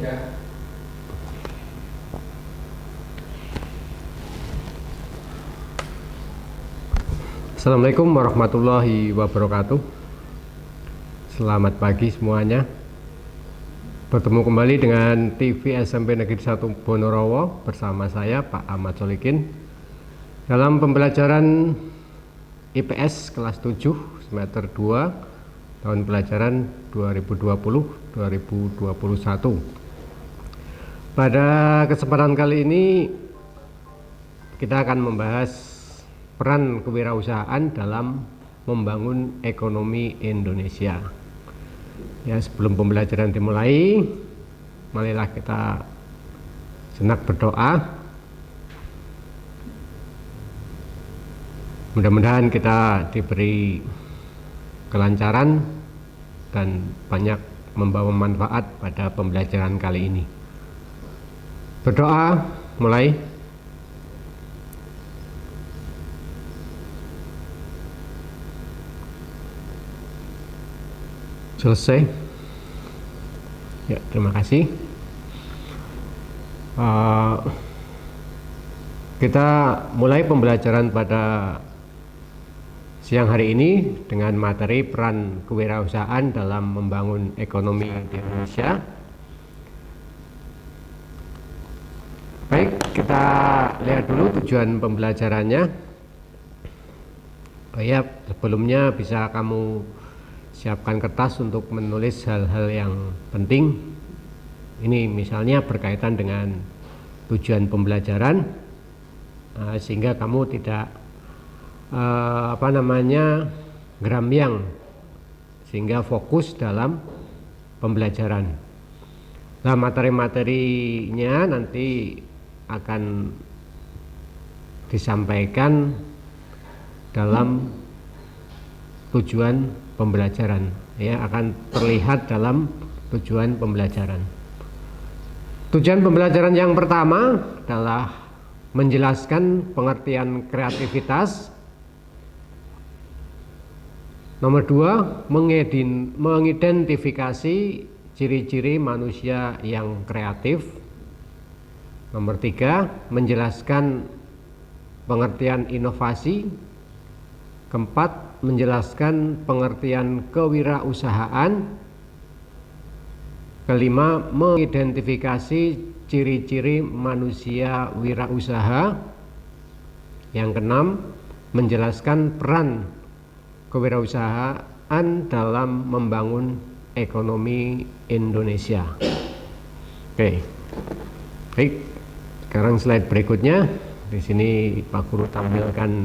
Ya. Assalamualaikum warahmatullahi wabarakatuh. Selamat pagi semuanya. Bertemu kembali dengan TV SMP Negeri 1 Bonorowo bersama saya Pak Ahmad Solikin dalam pembelajaran IPS kelas 7 semester 2 tahun pelajaran 2020-2021. Pada kesempatan kali ini kita akan membahas peran kewirausahaan dalam membangun ekonomi Indonesia. Ya, sebelum pembelajaran dimulai, marilah kita sejenak berdoa. Mudah-mudahan kita diberi kelancaran dan banyak membawa manfaat pada pembelajaran kali ini. Berdoa, mulai. Selesai. Ya, terima kasih. Kita mulai pembelajaran pada siang hari ini dengan materi peran kewirausahaan dalam membangun ekonomi di Indonesia. Baik, kita lihat dulu tujuan pembelajarannya. Ya, sebelumnya bisa kamu siapkan kertas untuk menulis hal-hal yang penting. Ini misalnya berkaitan dengan tujuan pembelajaran, sehingga kamu tidak gerambyang, sehingga fokus dalam pembelajaran. Nah, materi-materinya nanti akan disampaikan dalam tujuan pembelajaran, ya, akan terlihat dalam tujuan pembelajaran. Tujuan pembelajaran yang pertama adalah menjelaskan pengertian kreativitas. Nomor 2, mengidentifikasi ciri-ciri manusia yang kreatif. Nomor 3, menjelaskan pengertian inovasi. Keempat, menjelaskan pengertian kewirausahaan. Kelima, mengidentifikasi ciri-ciri manusia wirausaha. Yang keenam, menjelaskan peran kewirausahaan dalam membangun ekonomi Indonesia. Oke. Baik, sekarang slide berikutnya. Di sini Pak Guru tampilkan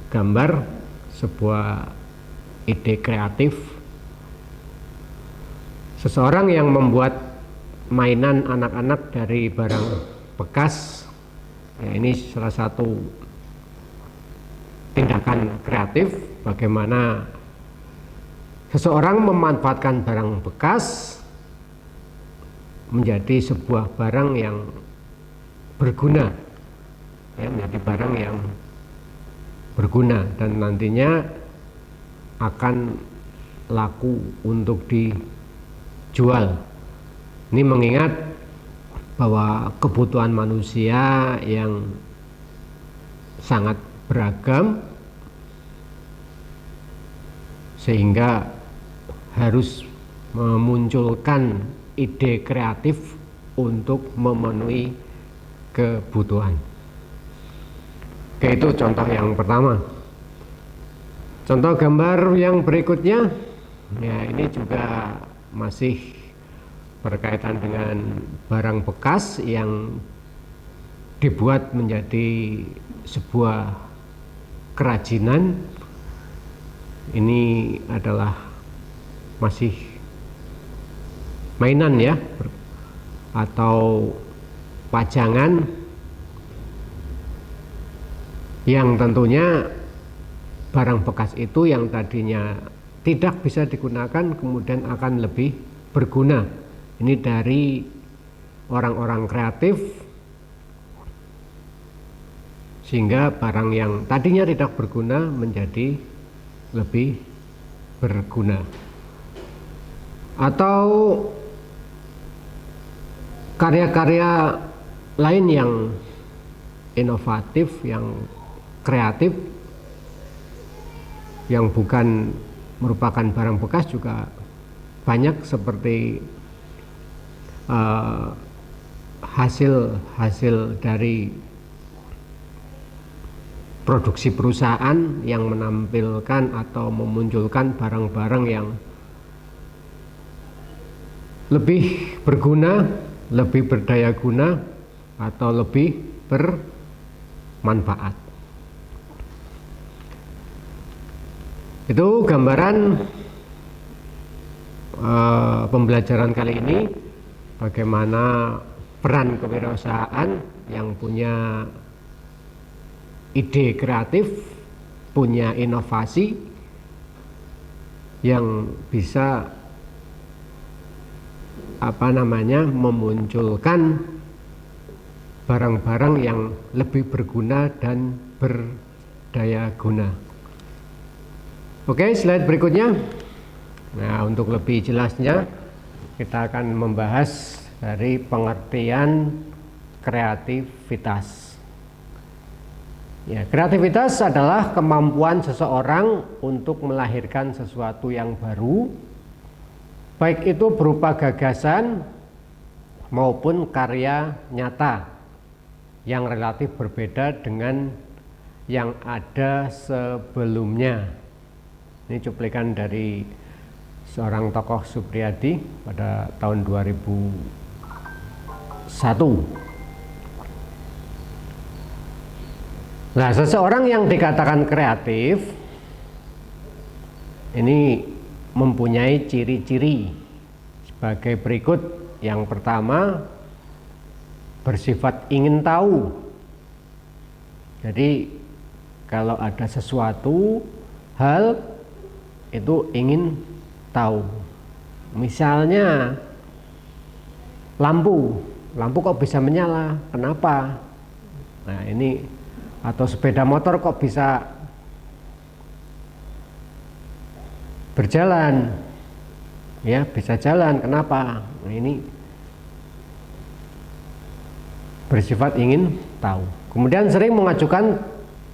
gambar sebuah ide kreatif. Seseorang yang membuat mainan anak-anak dari barang bekas. Ya, ini salah satu tindakan kreatif, bagaimana seseorang memanfaatkan barang bekas menjadi sebuah barang yang berguna, ya, menjadi barang yang berguna dan nantinya akan laku untuk dijual. Ini mengingat bahwa kebutuhan manusia yang sangat beragam, sehingga harus memunculkan ide kreatif untuk memenuhi kebutuhan. Oke, itu contoh yang pertama. Contoh gambar yang berikutnya, ya, ini juga masih berkaitan dengan barang bekas yang dibuat menjadi sebuah kerajinan. Ini adalah masih mainan, ya, atau pajangan yang tentunya barang bekas itu yang tadinya tidak bisa digunakan kemudian akan lebih berguna. Ini dari orang-orang kreatif, sehingga barang yang tadinya tidak berguna menjadi lebih berguna. Atau karya-karya lain yang inovatif, yang kreatif, yang bukan merupakan barang bekas juga banyak, seperti hasil dari produksi perusahaan yang menampilkan atau memunculkan barang-barang yang lebih berguna, lebih berdaya guna, atau lebih bermanfaat. Itu gambaran pembelajaran kali ini, bagaimana peran kewirausahaan yang punya ide kreatif, punya inovasi yang bisa memunculkan barang-barang yang lebih berguna dan berdaya guna. Oke, slide berikutnya. Nah, untuk lebih jelasnya kita akan membahas dari pengertian kreativitas. Ya, kreativitas adalah kemampuan seseorang untuk melahirkan sesuatu yang baru, baik itu berupa gagasan maupun karya nyata yang relatif berbeda dengan yang ada sebelumnya. Ini cuplikan dari seorang tokoh Supriyadi pada tahun 2001. Nah, seseorang yang dikatakan kreatif ini mempunyai ciri-ciri sebagai berikut. Yang pertama, bersifat ingin tahu. Jadi kalau ada sesuatu hal itu ingin tahu. Misalnya lampu kok bisa menyala, kenapa? Nah, ini, atau sepeda motor kok bisa berjalan, ya bisa jalan, kenapa? Nah, ini bersifat ingin tahu. Kemudian sering mengajukan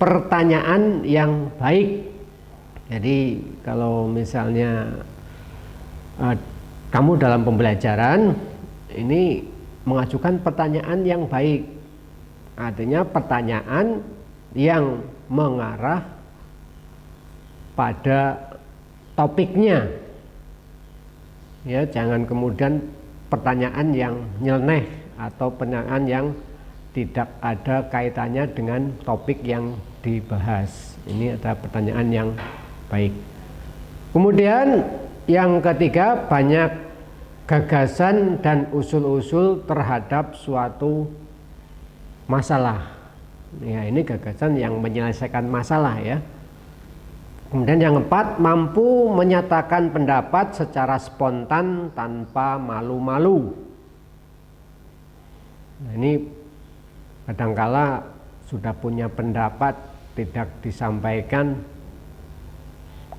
pertanyaan yang baik. Jadi kalau misalnya kamu dalam pembelajaran ini mengajukan pertanyaan yang baik, artinya pertanyaan yang mengarah pada topiknya, ya, jangan kemudian pertanyaan yang nyeleneh atau pertanyaan yang tidak ada kaitannya dengan topik yang dibahas. Ini ada pertanyaan yang baik. Kemudian yang ketiga, banyak gagasan dan usul-usul terhadap suatu masalah. Ya, ini gagasan yang menyelesaikan masalah, ya. Kemudian yang keempat, mampu menyatakan pendapat secara spontan tanpa malu-malu. Nah, ini kadangkala sudah punya pendapat tidak disampaikan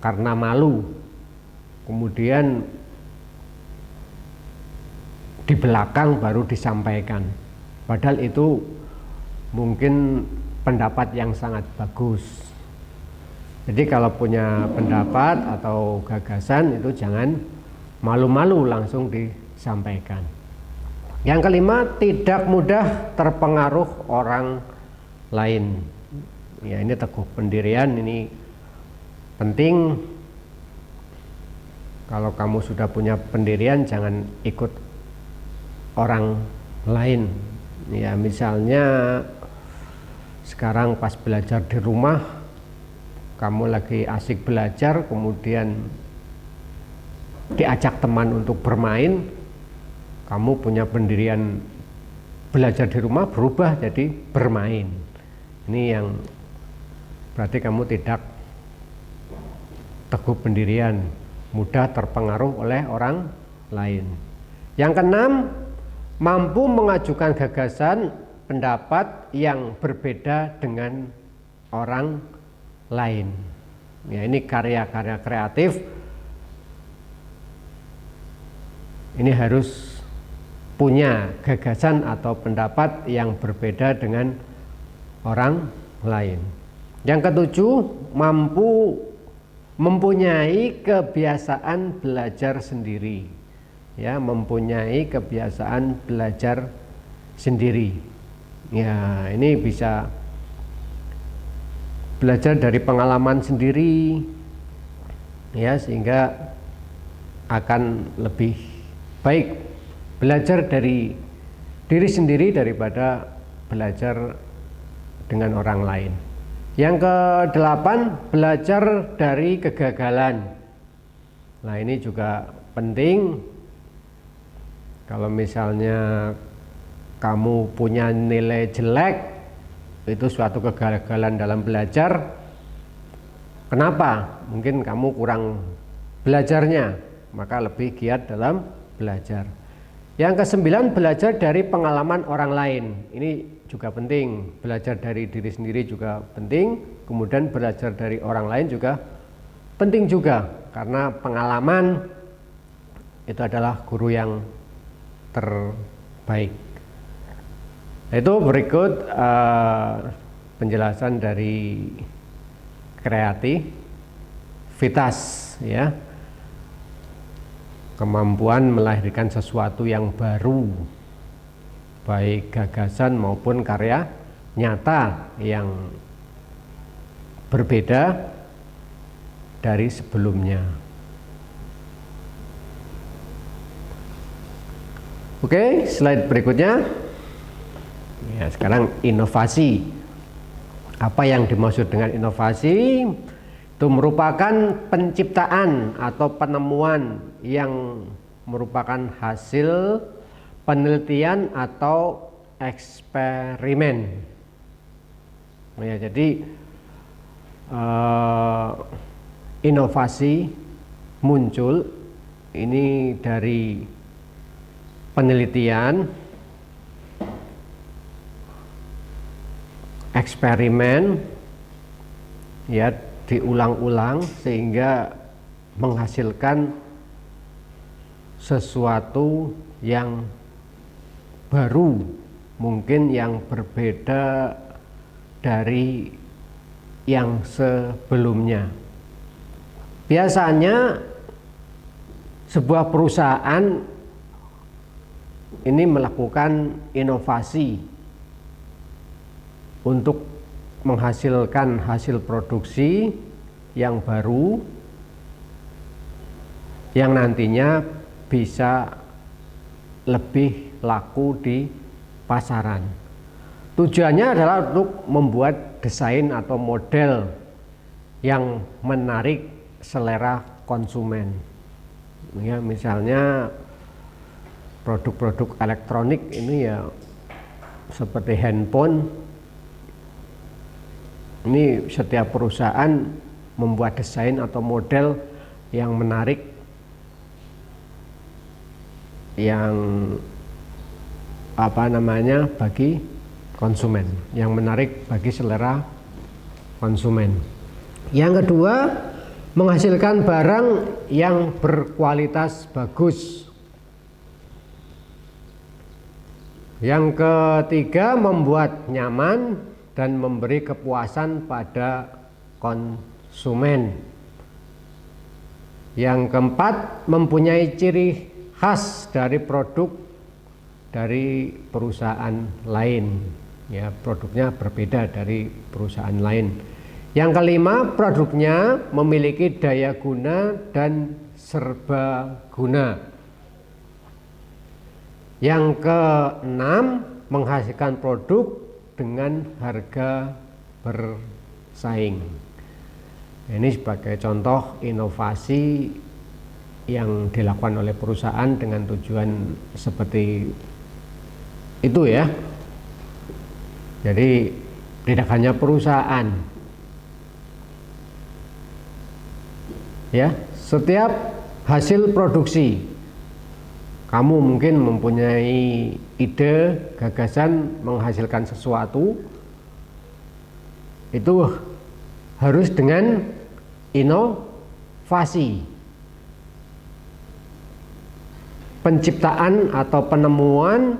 karena malu, kemudian di belakang baru disampaikan, padahal itu mungkin pendapat yang sangat bagus. Jadi kalau punya pendapat atau gagasan itu jangan malu-malu, langsung disampaikan. Yang kelima, tidak mudah terpengaruh orang lain. Ya, ini teguh pendirian, ini penting. Kalau kamu sudah punya pendirian, jangan ikut orang lain. Ya, misalnya sekarang pas belajar di rumah, kamu lagi asik belajar, kemudian diajak teman untuk bermain, kamu punya pendirian belajar di rumah berubah jadi bermain. Ini yang berarti kamu tidak teguh pendirian, mudah terpengaruh oleh orang lain. Yang keenam, mampu mengajukan gagasan pendapat yang berbeda dengan orang lain. Ya, ini karya-karya kreatif ini harus punya gagasan atau pendapat yang berbeda dengan orang lain. Yang ketujuh, mampu mempunyai kebiasaan belajar sendiri. Ya, mempunyai kebiasaan belajar sendiri. Ya, ini bisa belajar dari pengalaman sendiri, ya, sehingga akan lebih baik belajar dari diri sendiri daripada belajar dengan orang lain. Yang kedelapan, belajar dari kegagalan. Nah, ini juga penting. Kalau misalnya kamu punya nilai jelek, itu suatu kegagalan dalam belajar. Kenapa? Mungkin kamu kurang belajarnya, maka lebih giat dalam belajar. Yang kesembilan, belajar dari pengalaman orang lain. Ini juga penting. Belajar dari diri sendiri juga penting. Kemudian belajar dari orang lain juga penting juga, karena pengalaman itu adalah guru yang terbaik. Itu berikut penjelasan dari kreativitas, ya, kemampuan melahirkan sesuatu yang baru, baik gagasan maupun karya nyata yang berbeda dari sebelumnya. Oke, slide berikutnya. Ya, sekarang inovasi. Apa yang dimaksud dengan inovasi? Itu merupakan penciptaan atau penemuan yang merupakan hasil penelitian atau eksperimen. Ya, jadi inovasi muncul ini dari penelitian, eksperimen, ya, diulang-ulang sehingga menghasilkan sesuatu yang baru, mungkin yang berbeda dari yang sebelumnya. Biasanya sebuah perusahaan ini melakukan inovasi untuk menghasilkan hasil produksi yang baru yang nantinya bisa lebih laku di pasaran. Tujuannya adalah untuk membuat desain atau model yang menarik selera konsumen. Ya, misalnya produk-produk elektronik ini, ya, seperti handphone. Ini setiap perusahaan membuat desain atau model yang menarik, yang bagi konsumen, yang menarik bagi selera konsumen. Yang kedua, menghasilkan barang yang berkualitas bagus. Yang ketiga, membuat nyaman dan memberi kepuasan pada konsumen. Yang keempat, mempunyai ciri khas dari produk dari perusahaan lain. Ya, produknya berbeda dari perusahaan lain. Yang kelima, produknya memiliki daya guna dan serbaguna. Yang keenam, menghasilkan produk dengan harga bersaing. Ini sebagai contoh inovasi yang dilakukan oleh perusahaan dengan tujuan seperti itu, ya. Jadi tidak hanya perusahaan, ya, setiap hasil produksi. Kamu mungkin mempunyai ide, gagasan menghasilkan sesuatu, itu harus dengan inovasi. penciptaan atau penemuan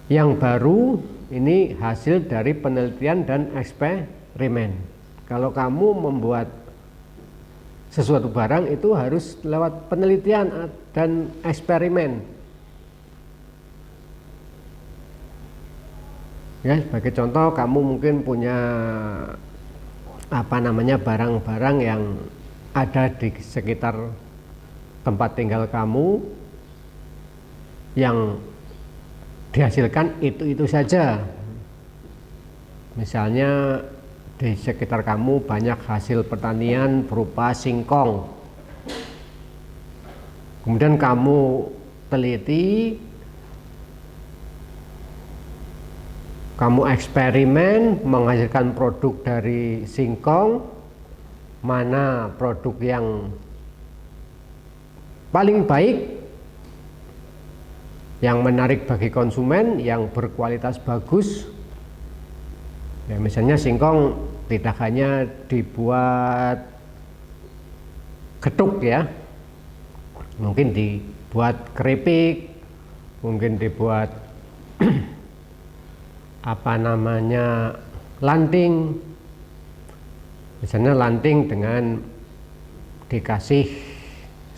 yang baru ini hasil dari penelitian dan eksperimen. Kalau kamu membuat sesuatu barang itu harus lewat penelitian dan eksperimen. Ya, sebagai contoh, kamu mungkin punya barang-barang yang ada di sekitar tempat tinggal kamu yang dihasilkan itu saja. Misalnya di sekitar kamu banyak hasil pertanian berupa singkong. Kemudian kamu teliti, kamu eksperimen menghasilkan produk dari singkong, mana produk yang paling baik, yang menarik bagi konsumen, yang berkualitas bagus. Ya, misalnya singkong tidak hanya dibuat getuk ya, mungkin dibuat keripik, mungkin dibuat lanting. Misalnya lanting dengan dikasih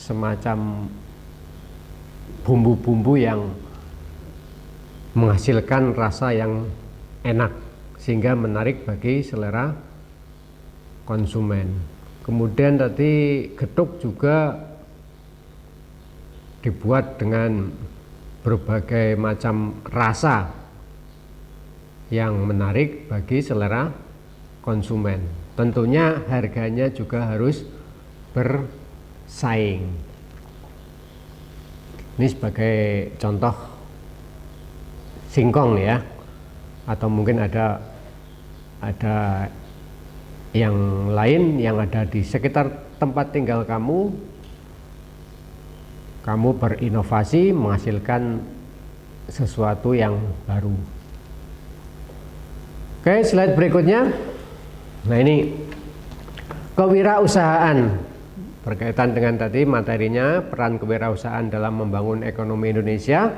semacam bumbu-bumbu yang menghasilkan rasa yang enak sehingga menarik bagi selera konsumen. Kemudian tadi getuk juga dibuat dengan berbagai macam rasa yang menarik bagi selera konsumen. Tentunya harganya juga harus bersaing. Ini sebagai contoh singkong ya, atau mungkin ada yang lain yang ada di sekitar tempat tinggal kamu berinovasi menghasilkan sesuatu yang baru. Oke, slide berikutnya. Nah, ini kewirausahaan. Berkaitan dengan tadi materinya, peran kewirausahaan dalam membangun ekonomi Indonesia.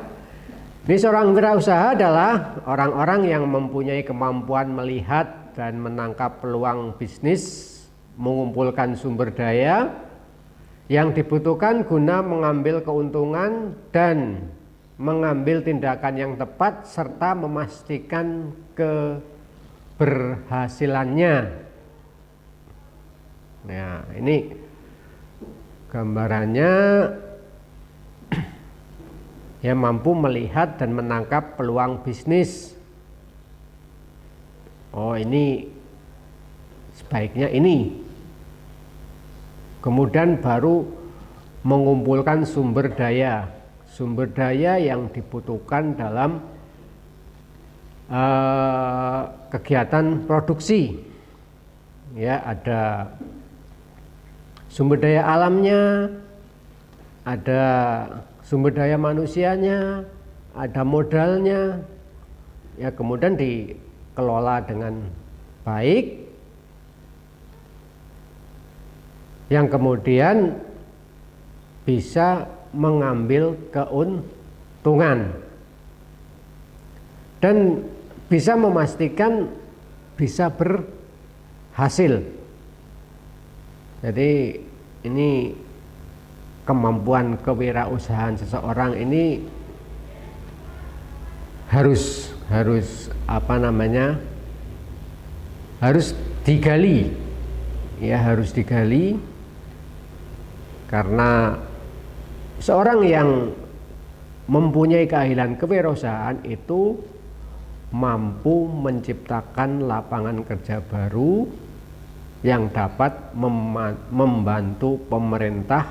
Ini seorang wirausaha adalah orang-orang yang mempunyai kemampuan melihat dan menangkap peluang bisnis, mengumpulkan sumber daya yang dibutuhkan guna mengambil keuntungan dan mengambil tindakan yang tepat serta memastikan keberhasilannya. Nah, ini gambarannya ya, mampu melihat dan menangkap peluang bisnis. Oh, ini sebaiknya ini. Kemudian baru mengumpulkan sumber daya yang dibutuhkan dalam kegiatan produksi. Ya, ada sumber daya alamnya, ada sumber daya manusianya, ada modalnya, ya kemudian dikelola dengan baik, yang kemudian bisa mengambil keuntungan dan bisa memastikan bisa berhasil. Jadi ini kemampuan kewirausahaan seseorang ini harus digali, ya harus digali, karena seorang yang mempunyai keahlian kewirausahaan itu mampu menciptakan lapangan kerja baru yang dapat membantu pemerintah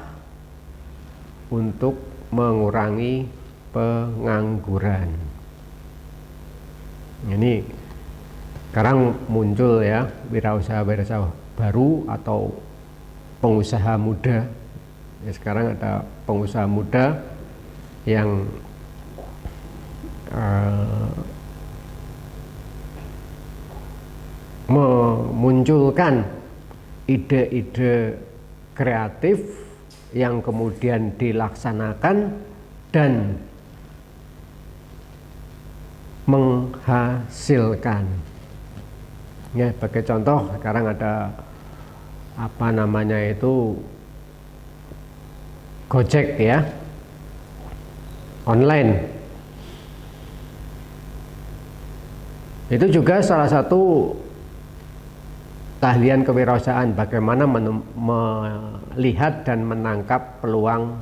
untuk mengurangi pengangguran. Ini sekarang muncul ya wirausaha baru atau pengusaha muda. Ya, sekarang ada pengusaha muda yang memunculkan ide-ide kreatif yang kemudian dilaksanakan dan menghasilkan. Ya, sebagai contoh sekarang ada apa namanya itu Gojek ya, online. Itu juga salah satu keahlian kewirausahaan, bagaimana melihat dan menangkap peluang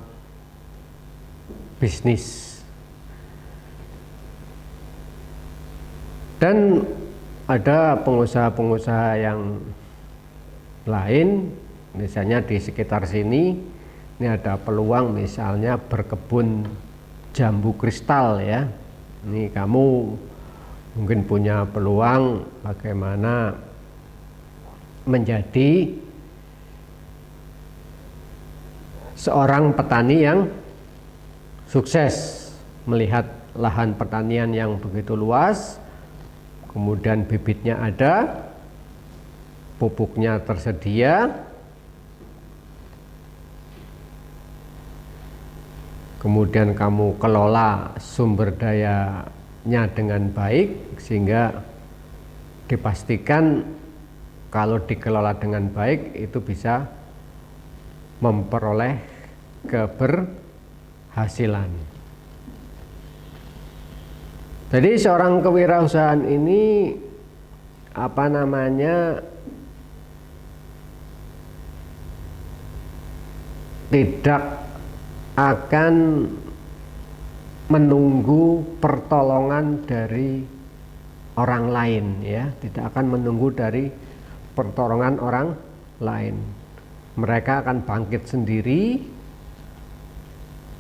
bisnis. Dan ada pengusaha-pengusaha yang lain, misalnya di sekitar sini, ini ada peluang misalnya berkebun jambu kristal ya. Ini kamu mungkin punya peluang bagaimana menjadi seorang petani yang sukses, melihat lahan pertanian yang begitu luas, kemudian bibitnya ada, pupuknya tersedia, kemudian kamu kelola sumber dayanya dengan baik, sehingga dipastikan kalau dikelola dengan baik itu bisa memperoleh keberhasilan. Jadi seorang kewirausahaan ini apa namanya tidak akan menunggu pertolongan dari orang lain ya, tidak akan menunggu dari pertolongan orang lain. Mereka akan bangkit sendiri,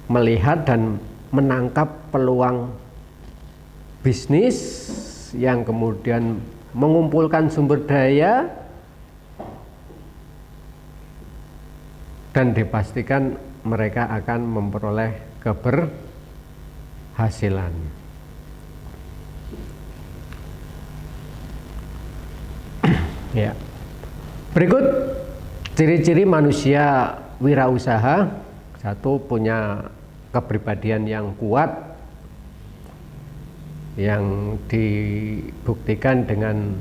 melihat dan menangkap peluang bisnis yang kemudian mengumpulkan sumber daya dan dipastikan mereka akan memperoleh keberhasilan. Ya. Berikut ciri-ciri manusia wirausaha. Satu, punya kepribadian yang kuat, yang dibuktikan dengan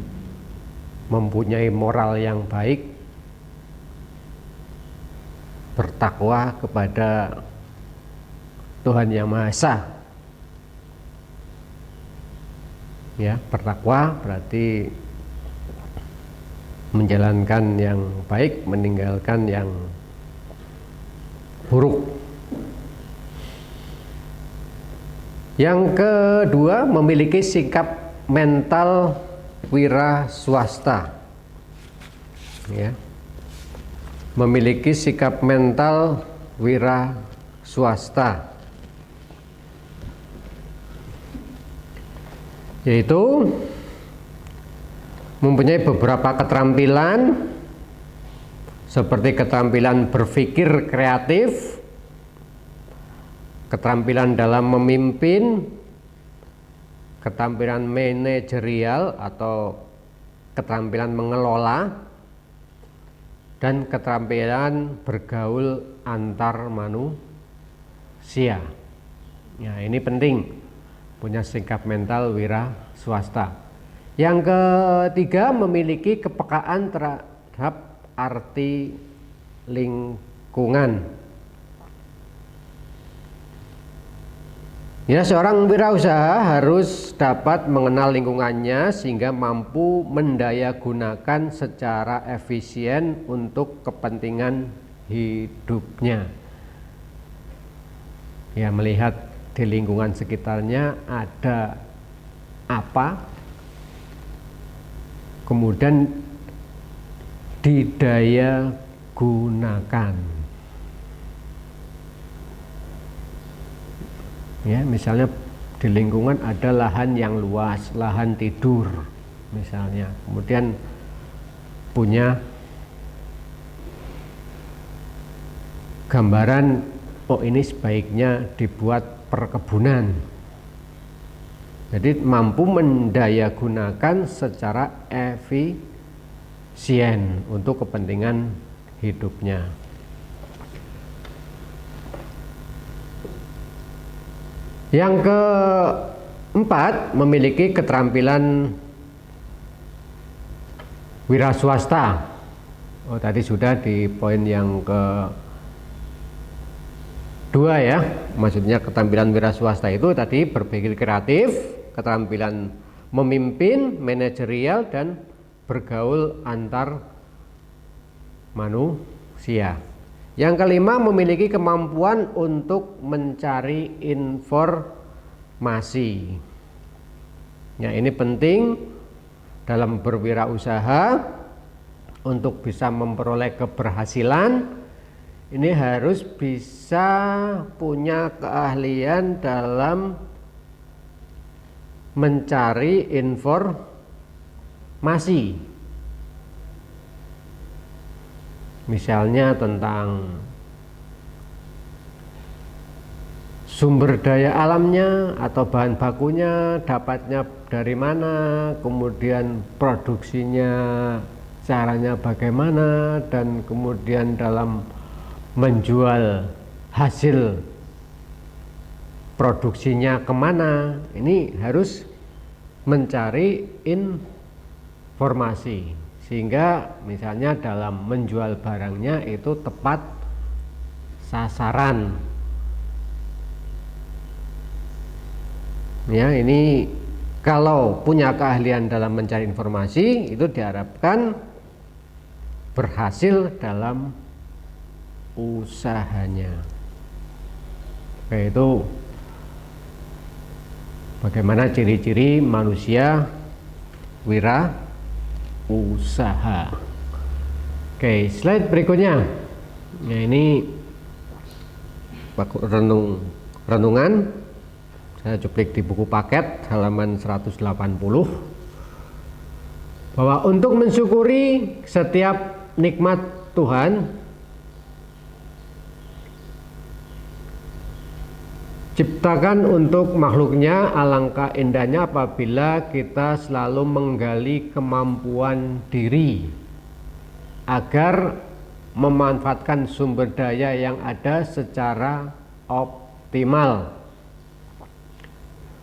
mempunyai moral yang baik, bertakwa kepada Tuhan Yang Maha Esa. Ya, bertakwa berarti menjalankan yang baik, meninggalkan yang buruk. Yang kedua, memiliki sikap mental wira swasta. Ya. Memiliki sikap mental wira swasta, yaitu mempunyai beberapa keterampilan seperti keterampilan berpikir kreatif, keterampilan dalam memimpin, keterampilan manajerial atau keterampilan mengelola, dan keterampilan bergaul antar manusia. Ya, ini penting, punya sikap mental wira swasta. Yang ketiga, memiliki kepekaan terhadap arti lingkungan. Ya, seorang wirausaha harus dapat mengenal lingkungannya sehingga mampu mendayagunakan secara efisien untuk kepentingan hidupnya. Ya, melihat di lingkungan sekitarnya ada apa, kemudian didaya gunakan. Ya, misalnya di lingkungan ada lahan yang luas, lahan tidur misalnya, kemudian punya gambaran, oh ini sebaiknya dibuat perkebunan. Jadi mampu mendayagunakan secara efisien untuk kepentingan hidupnya. Yang keempat, memiliki keterampilan wira swasta. Oh, tadi sudah di poin yang kedua ya, maksudnya keterampilan wira swasta itu tadi berpikir kreatif, keterampilan memimpin, manajerial, dan bergaul antar manusia. Yang kelima, memiliki kemampuan untuk mencari informasi. Ya, ini penting dalam berwirausaha. Untuk bisa memperoleh keberhasilan, ini harus bisa punya keahlian dalam mencari informasi. Misalnya tentang sumber daya alamnya atau bahan bakunya dapatnya dari mana, kemudian produksinya caranya bagaimana, dan kemudian dalam menjual hasil produksinya kemana. Ini harus mencari informasi sehingga misalnya dalam menjual barangnya itu tepat sasaran. Ya, ini kalau punya keahlian dalam mencari informasi itu diharapkan berhasil dalam usahanya. Yaitu bagaimana ciri-ciri manusia wira usaha. Oke, slide berikutnya. Nah, ini renungan. Saya cuplik di buku paket halaman 180. Bahwa untuk mensyukuri setiap nikmat Tuhan, ciptakan untuk makhluknya, alangkah indahnya apabila kita selalu menggali kemampuan diri agar memanfaatkan sumber daya yang ada secara optimal.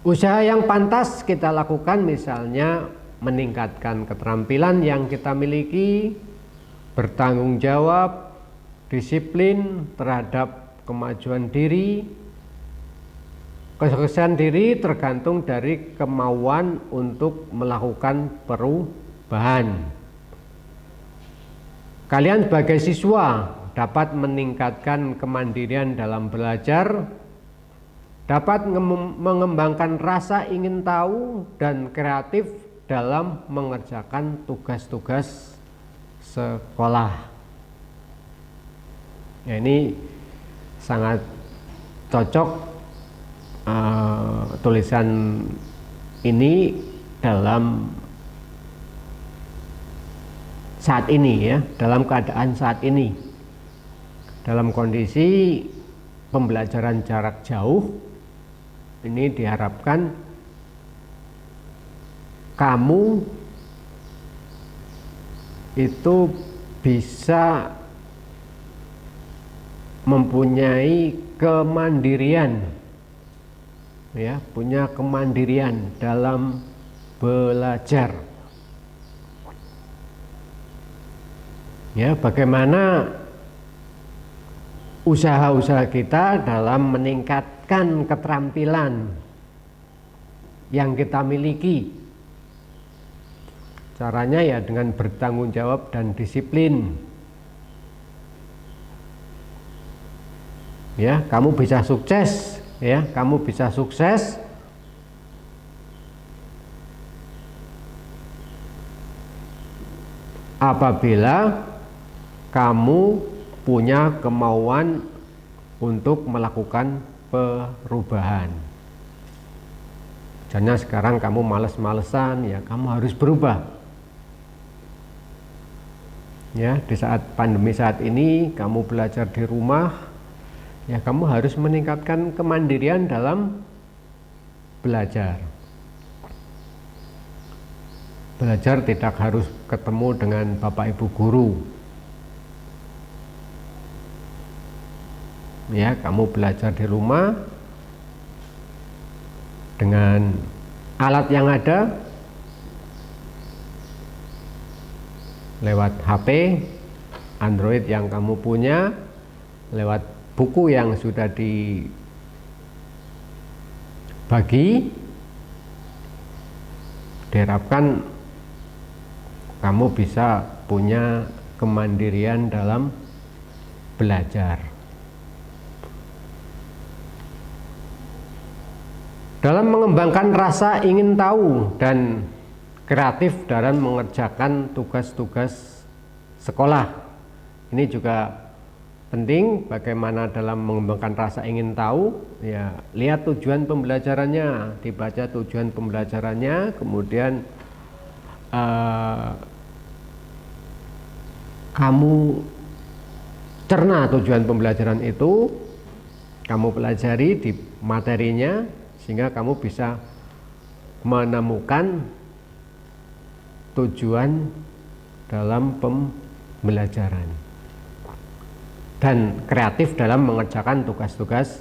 Usaha yang pantas kita lakukan misalnya meningkatkan keterampilan yang kita miliki, bertanggung jawab, disiplin terhadap kemajuan diri. Kesuksesan diri tergantung dari kemauan untuk melakukan perubahan. Kalian sebagai siswa dapat meningkatkan kemandirian dalam belajar, dapat mengembangkan rasa ingin tahu dan kreatif dalam mengerjakan tugas-tugas sekolah. Ya, ini sangat cocok tulisan ini dalam saat ini ya, dalam keadaan saat ini, dalam kondisi pembelajaran jarak jauh. Ini diharapkan kamu itu bisa mempunyai kemandirian, ya, punya kemandirian dalam belajar. Ya, bagaimana usaha-usaha kita dalam meningkatkan keterampilan yang kita miliki. Caranya ya dengan bertanggung jawab dan disiplin. Ya, kamu bisa sukses, ya, kamu bisa sukses apabila kamu punya kemauan untuk melakukan perubahan. Misalnya sekarang kamu males-malesan, ya kamu harus berubah. Ya, di saat pandemi saat ini kamu belajar di rumah, ya kamu harus meningkatkan kemandirian dalam belajar. Belajar tidak harus ketemu dengan Bapak Ibu guru. Ya, kamu belajar di rumah, dengan alat yang ada, lewat HP, Android yang kamu punya, lewat buku yang sudah dibagi, diharapkan kamu bisa punya kemandirian dalam belajar. Dalam mengembangkan rasa ingin tahu dan kreatif dalam mengerjakan tugas-tugas sekolah. Ini juga penting, bagaimana dalam mengembangkan rasa ingin tahu. Ya, lihat tujuan pembelajarannya, dibaca tujuan pembelajarannya, kemudian kamu cerna tujuan pembelajaran itu, kamu pelajari di materinya, sehingga kamu bisa menemukan tujuan dalam pembelajaran dan kreatif dalam mengerjakan tugas-tugas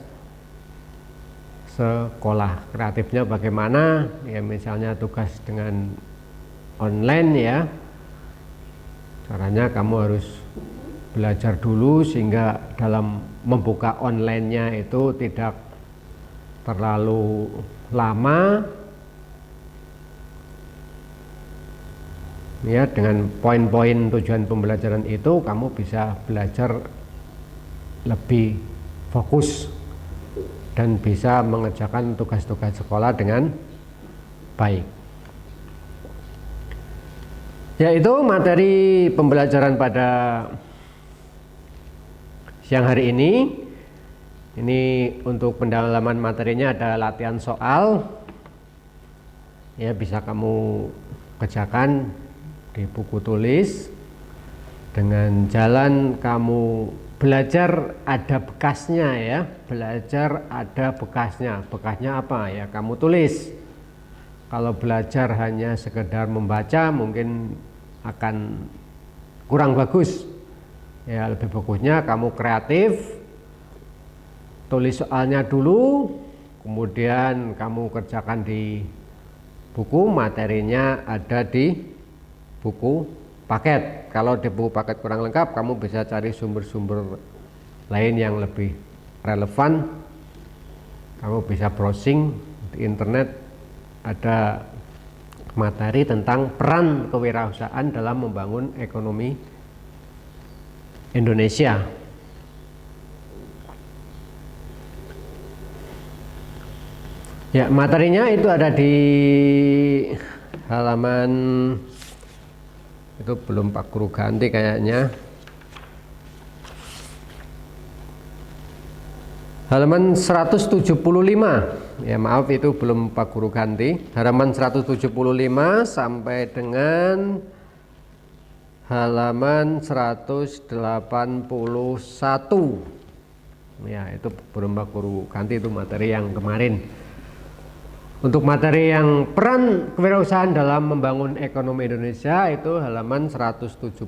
sekolah. Kreatifnya bagaimana? Ya, misalnya tugas dengan online ya, caranya kamu harus belajar dulu sehingga dalam membuka online-nya itu tidak terlalu lama. Ya, dengan poin-poin tujuan pembelajaran itu kamu bisa belajar lebih fokus dan bisa mengerjakan tugas-tugas sekolah dengan baik. Yaitu materi pembelajaran pada siang hari ini. Ini untuk pendalaman materinya ada latihan soal. Ya, bisa kamu kerjakan di buku tulis. Dengan jalan kamu belajar ada bekasnya ya. Belajar ada bekasnya. Bekasnya apa ya? Kamu tulis. Kalau belajar hanya sekedar membaca mungkin akan kurang bagus. Ya, lebih bagusnya kamu kreatif. Tulis soalnya dulu, kemudian kamu kerjakan di buku, materinya ada di buku paket. Kalau di buku paket kurang lengkap, kamu bisa cari sumber-sumber lain yang lebih relevan. Kamu bisa browsing di internet, ada materi tentang peran kewirausahaan dalam membangun ekonomi Indonesia. Ya, materinya itu ada di halaman, itu belum Pak Guru ganti kayaknya, halaman 175. Ya maaf, itu belum Pak Guru ganti, halaman 175 sampai dengan halaman 181. Ya, itu belum Pak Guru ganti, itu materi yang kemarin. Untuk materi yang peran kewirausahaan dalam membangun ekonomi Indonesia itu halaman 175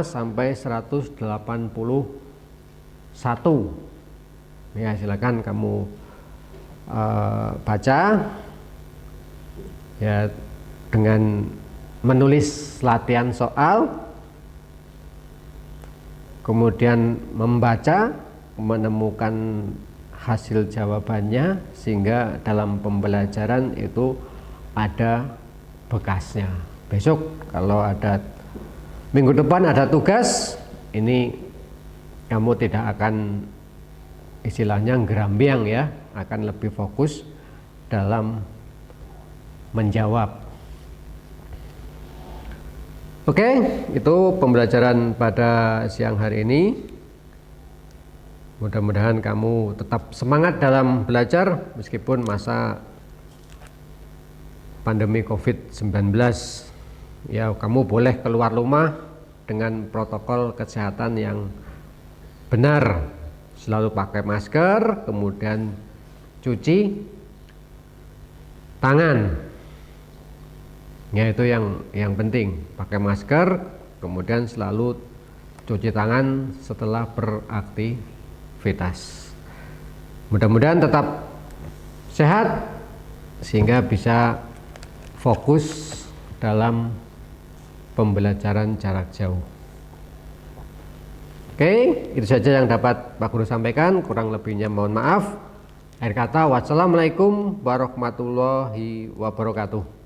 sampai 181. Ya, silakan kamu baca ya, dengan menulis latihan soal, kemudian membaca, menemukan hasil jawabannya, sehingga dalam pembelajaran itu ada bekasnya. Besok kalau ada, minggu depan ada tugas, ini kamu tidak akan istilahnya gerambiang ya, akan lebih fokus dalam menjawab. Oke, itu pembelajaran pada siang hari ini. Mudah-mudahan kamu tetap semangat dalam belajar meskipun masa pandemi COVID-19. Ya, kamu boleh keluar rumah dengan protokol kesehatan yang benar. Selalu pakai masker, kemudian cuci tangan. Ya, itu yang penting. Pakai masker, kemudian selalu cuci tangan setelah beraktivitas. Mudah-mudahan tetap sehat, sehingga bisa fokus dalam pembelajaran jarak jauh. Oke, itu saja yang dapat Pak Guru sampaikan, kurang lebihnya mohon maaf. Akhir kata, wassalamualaikum warahmatullahi wabarakatuh.